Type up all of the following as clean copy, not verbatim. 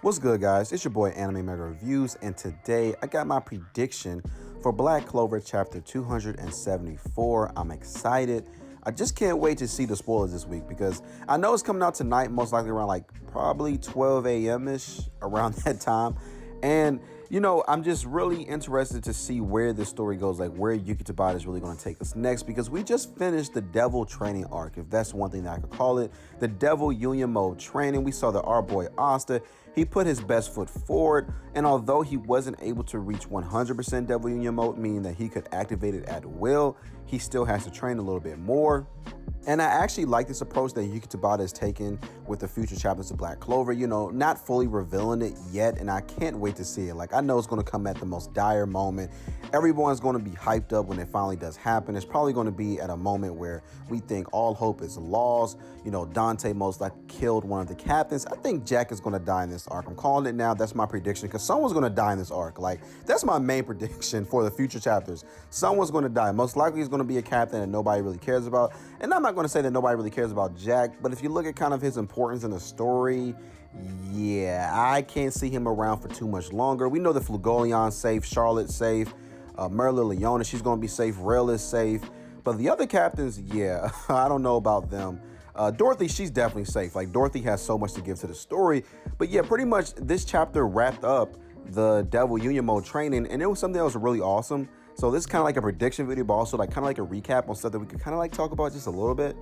What's good, guys? It's your boy Anime Mega Reviews, and today I got my prediction for Black Clover chapter 274. I'm excited. I just can't wait to see the spoilers this week because I know it's coming out tonight, most likely around like probably 12 a.m. ish, around that time. And I'm just really interested to see where this story goes, like where Yuki Tabata is really going to take us next, because we just finished the Devil training arc, if that's one thing that I could call it. The Devil Union Mode training. We saw that our boy Asta, he put his best foot forward, and although he wasn't able to reach 100% Devil Union Mode, meaning that he could activate it at will, he still has to train a little bit more. And I actually like this approach that Yuki Tabata is taking with the future chapters of Black Clover, not fully revealing it yet, and I can't wait to see it. Like, I know it's going to come at the most dire moment. Everyone's going to be hyped up when it finally does happen. It's probably going to be at a moment where we think all hope is lost. Dante most likely killed one of the captains. I think Jack is going to die in this arc. I'm calling it now. That's my prediction, because someone's going to die in this arc. Like, that's my main prediction for the future chapters. Someone's going to die. Most likely it's going to be a captain that nobody really cares about. And I'm not going to say that nobody really cares about Jack, but if you look at kind of his importance in the story, yeah, I can't see him around for too much longer. We know that Flugolion's safe, Charlotte's safe, Merla Leona, she's going to be safe, Rail is safe, but the other captains, yeah, I don't know about them. Dorothy, she's definitely safe. Like, Dorothy has so much to give to the story, but yeah, pretty much this chapter wrapped up the Devil Union Mode training, and it was something that was really awesome. So this is kind of like a prediction video, but also like kind of like a recap on stuff that we could kind of like talk about just a little bit.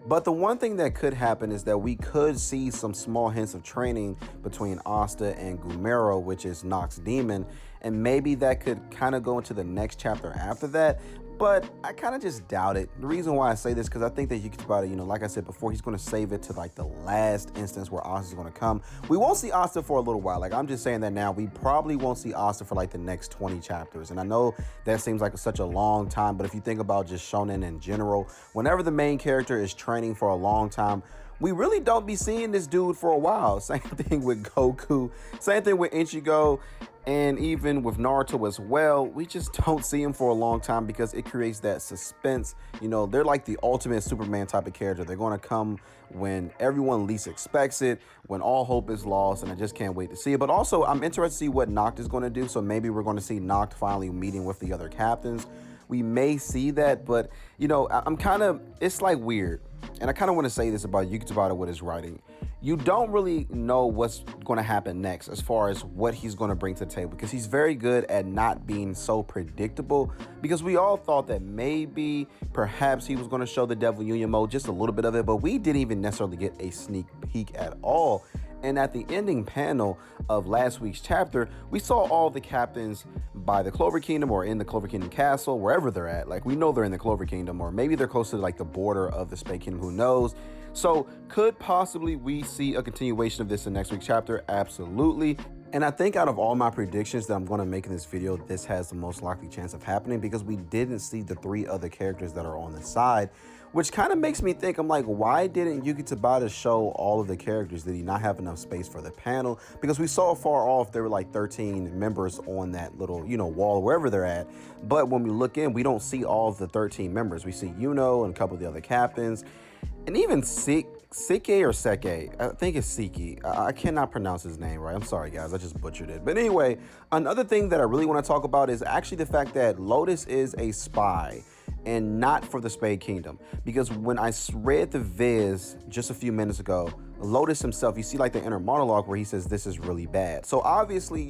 But the one thing that could happen is that we could see some small hints of training between Asta and Gumero, which is Nacht's demon, and maybe that could kind of go into the next chapter after that. But I kind of just doubt it. The reason why I say this, because I think that Yuki Tabata, like I said before, he's going to save it to like the last instance where Asta's going to come. We won't see Asta for a little while. Like, I'm just saying that now. We probably won't see Asta for like the next 20 chapters. And I know that seems like such a long time, but if you think about just shonen in general, whenever the main character is training for a long time, we really don't be seeing this dude for a while. Same thing with Goku, same thing with Ichigo, and even with Naruto as well. We just don't see him for a long time because it creates that suspense. They're like the ultimate Superman type of character. They're going to come when everyone least expects it, when all hope is lost, and I just can't wait to see it. But also, I'm interested to see what Nacht is going to do. So maybe we're going to see Nacht finally meeting with the other captains. We may see that, but I'm kind of, it's like weird. And I kind of want to say this about Yuki Tabata with his writing. You don't really know what's going to happen next as far as what he's going to bring to the table, because he's very good at not being so predictable, because we all thought that maybe perhaps he was going to show the Devil Union Mode, just a little bit of it, but we didn't even necessarily get a sneak peek at all. And at the ending panel of last week's chapter, we saw all the captains by the Clover Kingdom or in the Clover Kingdom castle, wherever they're at. Like, we know they're in the Clover Kingdom, or maybe they're close to like the border of the Spade Kingdom, who knows? So could possibly we see a continuation of this in next week's chapter? Absolutely. And I think out of all my predictions that I'm going to make in this video, this has the most likely chance of happening, because we didn't see the three other characters that are on the side, which kind of makes me think, I'm like, why didn't Yuki Tabata show all of the characters? Did he not have enough space for the panel? Because we saw far off, there were like 13 members on that little, wall, wherever they're at. But when we look in, we don't see all of the 13 members. We see Yuno and a couple of the other captains, and even Sike or Seke, I think it's Siki. I cannot pronounce his name right. I'm sorry, guys. I just butchered it. But anyway, another thing that I really want to talk about is actually the fact that Lotus is a spy and not for the Spade Kingdom. Because when I read the viz just a few minutes ago, Lotus himself, you see like the inner monologue where he says this is really bad. So obviously,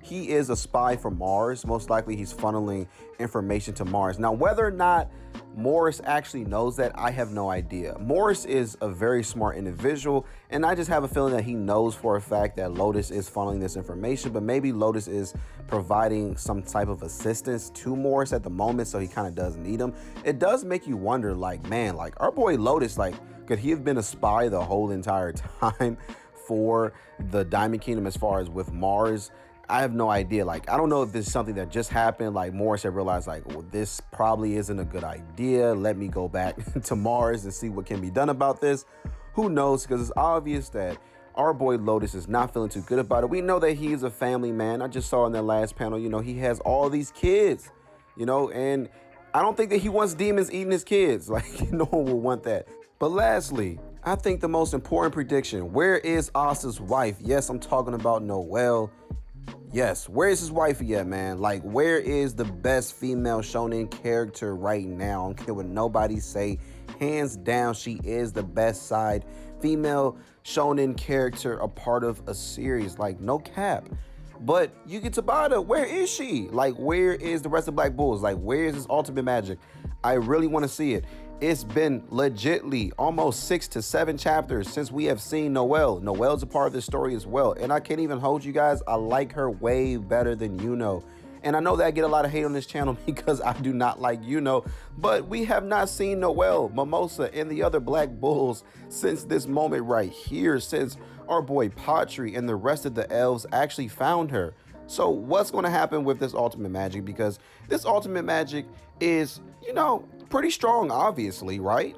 he is a spy for Mars. Most likely he's funneling information to Mars. Now, whether or not Morris actually knows that, I have no idea. Morris is a very smart individual, and I just have a feeling that he knows for a fact that Lotus is funneling this information, but maybe Lotus is providing some type of assistance to Morris at the moment, so he kind of doesn't need him. It does make you wonder, like, man, like, our boy Lotus, like, could he have been a spy the whole entire time for the Diamond Kingdom as far as with Mars? I have no idea. Like, I don't know if this is something that just happened. Like, Morris had realized, like, well, this probably isn't a good idea. Let me go back to Mars and see what can be done about this. Who knows? Because it's obvious that our boy Lotus is not feeling too good about it. We know that he's a family man. I just saw in that last panel, he has all these kids, and I don't think that he wants demons eating his kids. Like, no one will want that. But lastly, I think the most important prediction, where is Asa's wife? Yes, I'm talking about Noelle. Yes, where is his wifey at, man? Like, where is the best female shonen character right now? I don't care what nobody say. Hands down, she is the best side female shonen character a part of a series. Like, no cap. But Yuki Tabata, where is she? Like, where is the rest of Black Bulls? Like, where is this ultimate magic? I really want to see it. It's been legitly almost 6 to 7 chapters since we have seen Noelle. Noelle's a part of this story as well. And I can't even hold you guys. I like her way better than Yuno. And I know that I get a lot of hate on this channel because I do not like Yuno. But we have not seen Noelle, Mimosa, and the other Black Bulls since this moment right here. Since our boy Patri and the rest of the elves actually found her. So what's going to happen with this ultimate magic? Because this ultimate magic is, you know, pretty strong, obviously, right?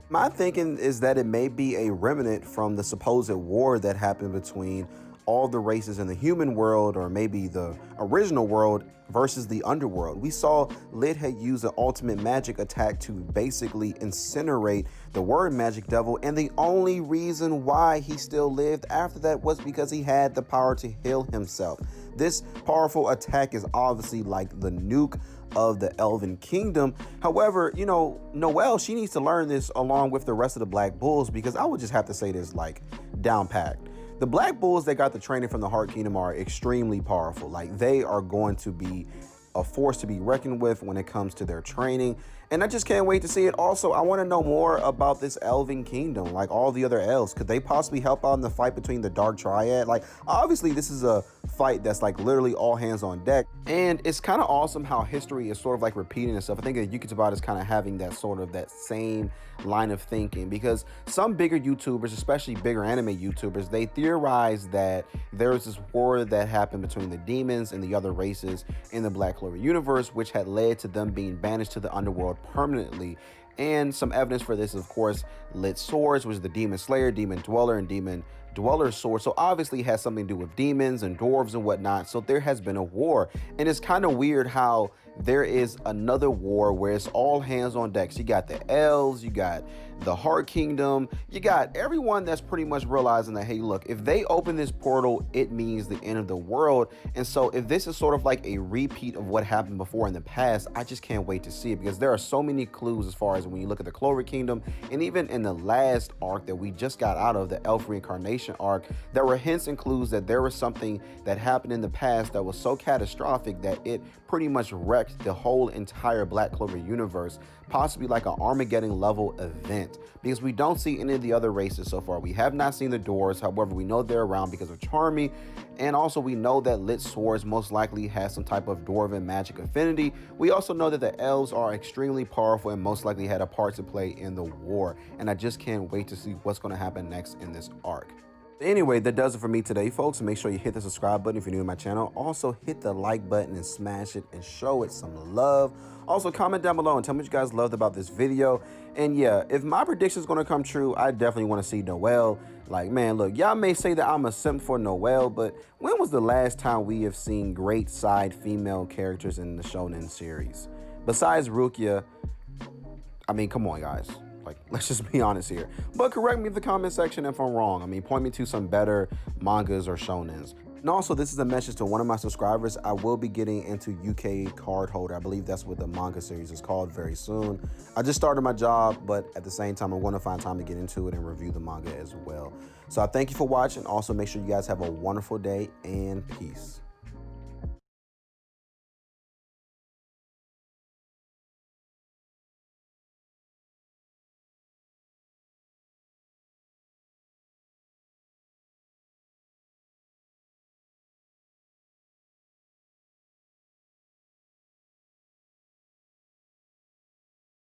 My thinking is that it may be a remnant from the supposed war that happened between all the races in the human world, or maybe the original world versus the underworld. We saw Lit had used an ultimate magic attack to basically incinerate the word magic devil, and the only reason why he still lived after that was because he had the power to heal himself. This powerful attack is obviously like the nuke of the Elven Kingdom. However, you know, Noelle, she needs to learn this along with the rest of the Black Bulls, because I would just have to say this like down packed. The Black Bulls that got the training from the Heart Kingdom are extremely powerful. Like, they are going to be a force to be reckoned with when it comes to their training. And I just can't wait to see it. Also, I want to know more about this Elven Kingdom, like all the other elves. Could they possibly help out in the fight between the Dark Triad? Like, obviously, this is a fight that's like literally all hands on deck. And it's kind of awesome how history is sort of like repeating itself. I think that Yuki Tabata is kind of having that sort of that same line of thinking, because some bigger YouTubers, especially bigger anime YouTubers, they theorize that there's this war that happened between the demons and the other races in the Black Clover universe, which had led to them being banished to the underworld permanently. And some evidence for this is, of course, Lit swords, which is the demon slayer, demon dweller, and demon dweller sword. So obviously it has something to do with demons and dwarves and whatnot. So there has been a war, and it's kind of weird how there is another war where it's all hands on deck. So you got the elves, you got the Heart Kingdom, you got everyone that's pretty much realizing that, hey, look, if they open this portal, it means the end of the world. And so if this is sort of like a repeat of what happened before in the past, I just can't wait to see it, because there are so many clues as far as when you look at the Clover Kingdom, and even in the last arc that we just got out of, the elf reincarnation arc, there were hints and clues that there was something that happened in the past that was so catastrophic that it pretty much wrecked the whole entire Black Clover universe, possibly like an Armageddon level event, because we don't see any of the other races so far. We have not seen the Doors. However, we know they're around because of Charmy, and also we know that Lit Swords most likely has some type of Dwarven magic affinity. We also know that the Elves are extremely powerful and most likely had a part to play in the war, and I just can't wait to see what's going to happen next in this arc. Anyway, that does it for me today, folks. Make sure you hit the subscribe button if you're new to my channel. Also, hit the like button and smash it and show it some love. Also, comment down below and tell me what you guys loved about this video. And yeah, if my prediction is going to come true, I definitely want to see Noelle. Like, man, look, y'all may say that I'm a simp for Noelle, but when was the last time we have seen great side female characters in the shonen series? Besides Rukia, I mean, come on, guys. Like, let's just be honest here. But correct me in the comment section if I'm wrong. I mean, point me to some better mangas or shonens. And also, this is a message to one of my subscribers. I will be getting into UK Card Holder. I believe that's what the manga series is called very soon. I just started my job, but at the same time, I want to find time to get into it and review the manga as well. So I thank you for watching. Also, make sure you guys have a wonderful day, and peace.